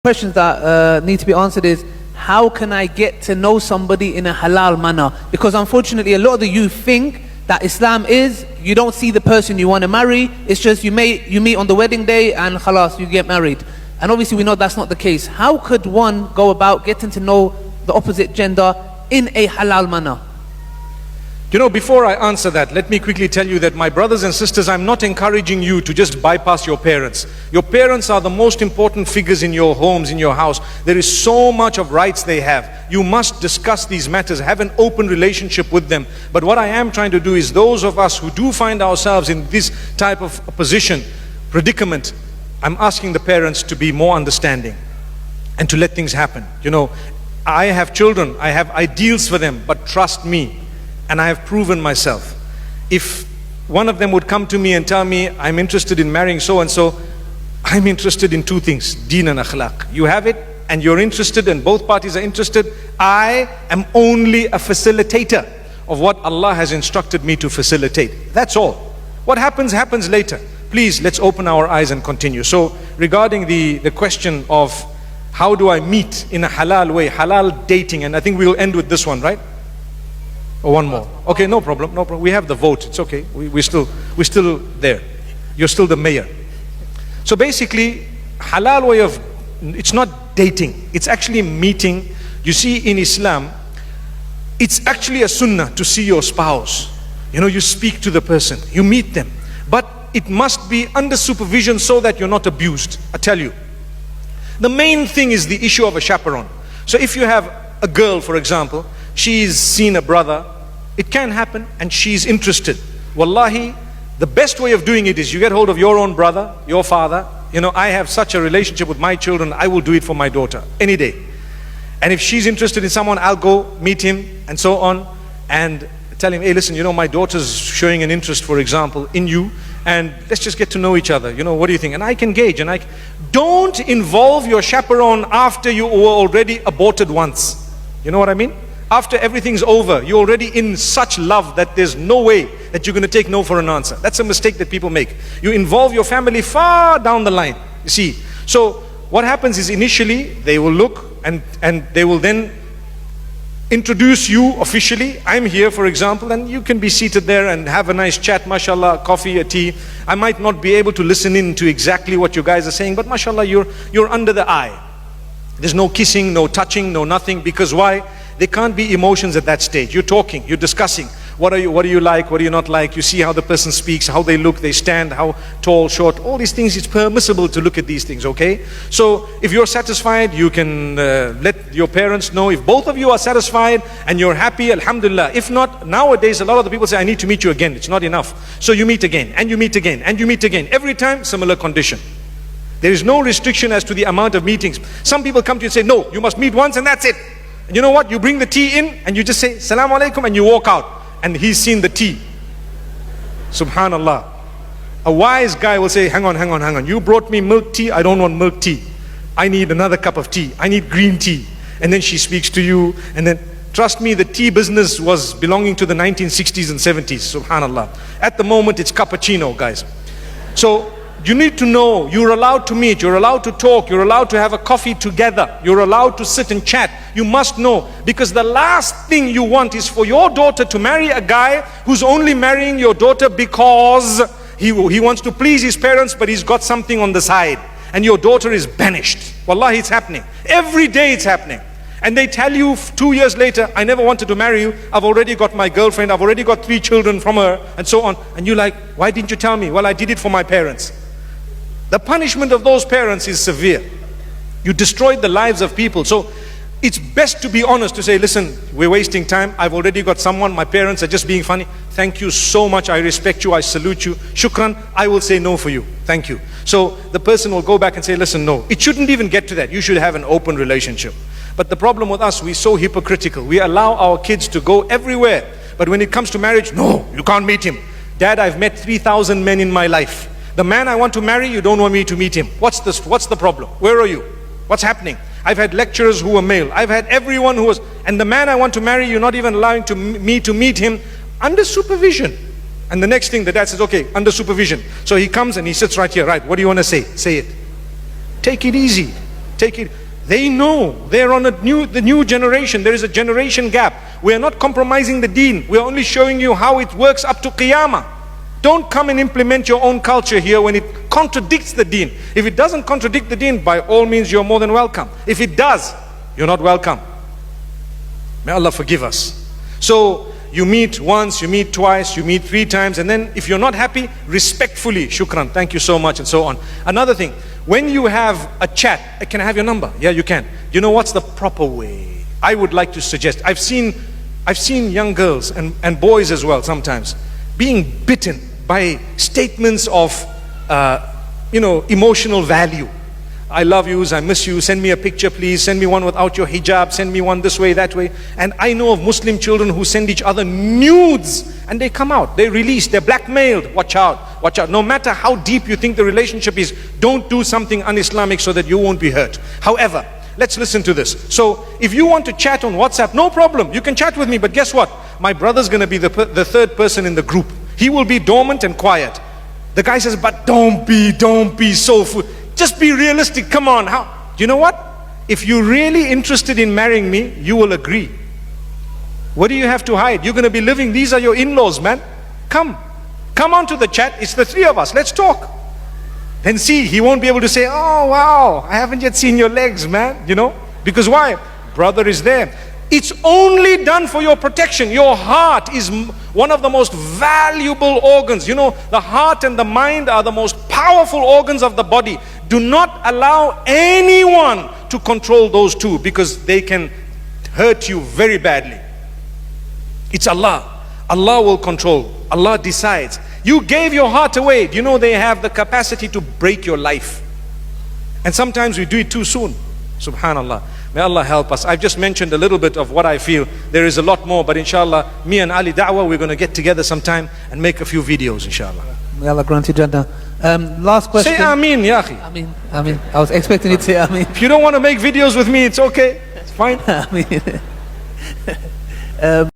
questions that need to be answered is, how can I get to know somebody in a halal manner? Because unfortunately a lot of the youth think that Islam is, you don't see the person you want to marry, it's just you meet on the wedding day and khalas, you get married. And obviously we know that's not the case. How could one go about getting to know the opposite gender in a halal manner? You know, before I answer that, let me quickly tell you that my brothers and sisters, I'm not encouraging you to just bypass your parents. Your parents are the most important figures in your homes, in your house. There is so much of rights they have. You must discuss these matters, have an open relationship with them. But what I am trying to do is, those of us who do find ourselves in this type of position, predicament, I'm asking the parents to be more understanding and to let things happen. You know, I have children, I have ideals for them, but trust me, and I have proven myself. If one of them would come to me and tell me, I'm interested in marrying so and so, I'm interested in two things, deen and akhlaq. You have it and you're interested and both parties are interested. I am only a facilitator of what Allah has instructed me to facilitate. That's all. What happens, happens later. Please, let's open our eyes and continue. So regarding the question of how do I meet in a halal way, halal dating, and I think we'll end with this one, right? Or one more? Okay, no problem, no problem. We have the vote, it's okay. We're still there. You're still the mayor. So basically, halal way of, it's not dating, it's actually meeting. You see, in Islam, it's actually a sunnah to see your spouse. You know, you speak to the person, you meet them. But it must be under supervision so that you're not abused. I tell you. The main thing is the issue of a chaperone. So if you have a girl, for example, she's seen a brother, it can happen, and she's interested. Wallahi, the best way of doing it is you get hold of your own brother, your father. You know, I have such a relationship with my children, I will do it for my daughter, any day. And if she's interested in someone, I'll go meet him, and so on, and tell him, hey listen, you know, my daughter's showing an interest, for example, in you, and let's just get to know each other. You know, what do you think? And I can gauge, and don't involve your chaperone after you were already aborted once. You know what I mean? After everything's over, you're already in such love that there's no way that you're going to take no for an answer. That's a mistake that people make. You involve your family far down the line, you see. So what happens is, initially they will look and they will then introduce you officially. I'm here, for example, and you can be seated there and have a nice chat, mashallah, coffee, a tea. I might not be able to listen in to exactly what you guys are saying, but mashallah, you're under the eye. There's no kissing, no touching, no nothing. Because why? There can't be emotions at that stage. You're talking, you're discussing. What do you like, what do you not like? You see how the person speaks, how they look, they stand, how tall, short, all these things. It's permissible to look at these things, okay? So if you're satisfied, you can let your parents know. If both of you are satisfied and you're happy, alhamdulillah. If not, nowadays a lot of the people say, I need to meet you again. It's not enough. So you meet again, and you meet again, and you meet again. Every time, similar condition. There is no restriction as to the amount of meetings. Some people come to you and say, no, you must meet once and that's it. And you know what? You bring the tea in and you just say, Salaam alaikum, and you walk out. And he's seen the tea. Subhanallah. A wise guy will say, hang on. You brought me milk tea, I don't want milk tea. I need another cup of tea. I need green tea. And then she speaks to you. And then, trust me, the tea business was belonging to the 1960s and 70s. Subhanallah. At the moment, it's cappuccino, guys. So, you need to know, you're allowed to meet, you're allowed to talk, you're allowed to have a coffee together, you're allowed to sit and chat. You must know, because the last thing you want is for your daughter to marry a guy who's only marrying your daughter because he wants to please his parents, but he's got something on the side, and your daughter is banished. Wallahi, it's happening. Every day it's happening. And they tell you 2 years later, I never wanted to marry you, I've already got my girlfriend, I've already got 3 children from her, and so on. And you're like, why didn't you tell me? Well, I did it for my parents. The punishment of those parents is severe. You destroyed the lives of people. So it's best to be honest, to say, listen, we're wasting time. I've already got someone. My parents are just being funny. Thank you so much. I respect you. I salute you. Shukran. I will say no for you. Thank you. So the person will go back and say, listen, no. It shouldn't even get to that. You should have an open relationship. But the problem with us, we're so hypocritical. We allow our kids to go everywhere. But when it comes to marriage, no, you can't meet him. Dad, I've met 3,000 men in my life. The man I want to marry, you don't want me to meet him. What's the problem? Where are you? What's happening? I've had lecturers who were male. I've had everyone who was, and the man I want to marry, you're not even allowing me to meet him under supervision. And the next thing, the dad says, okay, under supervision. So he comes and he sits right here. Right, what do you want to say? Say it. Take it easy. take it. They know they're on the new generation. There is a generation gap. We are not compromising the deen. We are only showing you how it works up to Qiyamah. Don't come and implement your own culture here when it contradicts the deen. If it doesn't contradict the deen, by all means you're more than welcome. If it does, you're not welcome. May Allah forgive us. So you meet once, you meet twice, you meet 3 times, and then if you're not happy, respectfully, shukran, thank you so much, and so on. Another thing, when you have a chat, can I have your number? Yeah, you can. You know what's the proper way? I would like to suggest, I've seen young girls and boys as well sometimes being bitten by statements of emotional value. I love you, I miss you, send me a picture please, send me one without your hijab, send me one this way, that way. And I know of Muslim children who send each other nudes and they come out, they release, they're blackmailed. Watch out, watch out. No matter how deep you think the relationship is, don't do something un-Islamic so that you won't be hurt. However, let's listen to this. So if you want to chat on WhatsApp, no problem, you can chat with me, but guess what? My brother's going to be the 3rd person in the group. He will be dormant and quiet. The guy says, but don't be so just be realistic, come on. How? Do you know what? If you're really interested in marrying me, you will agree. What do you have to hide? You're going to be living, these are your in-laws, man. Come onto the chat, it's the 3 of us, let's talk. Then see, he won't be able to say, oh wow, I haven't yet seen your legs, man. Because why? Brother is there. It's only done for your protection. Your heart is one of the most valuable organs. The heart and the mind are the most powerful organs of the body. Do not allow anyone to control those two, because they can hurt you very badly. It's Allah. Allah will control. Allah decides. You gave your heart away. Do you know they have the capacity to break your life? And sometimes we do it too soon. Subhanallah. May Allah help us. I've just mentioned a little bit of what I feel. There is a lot more, but inshallah, me and Ali Da'wah, we're going to get together sometime and make a few videos, inshallah. May Allah grant you Jannah. Last question. Say Ameen, ya akhi. Ameen. Ameen. I was expecting you to say Ameen. If you don't want to make videos with me, it's okay. It's fine. Ameen.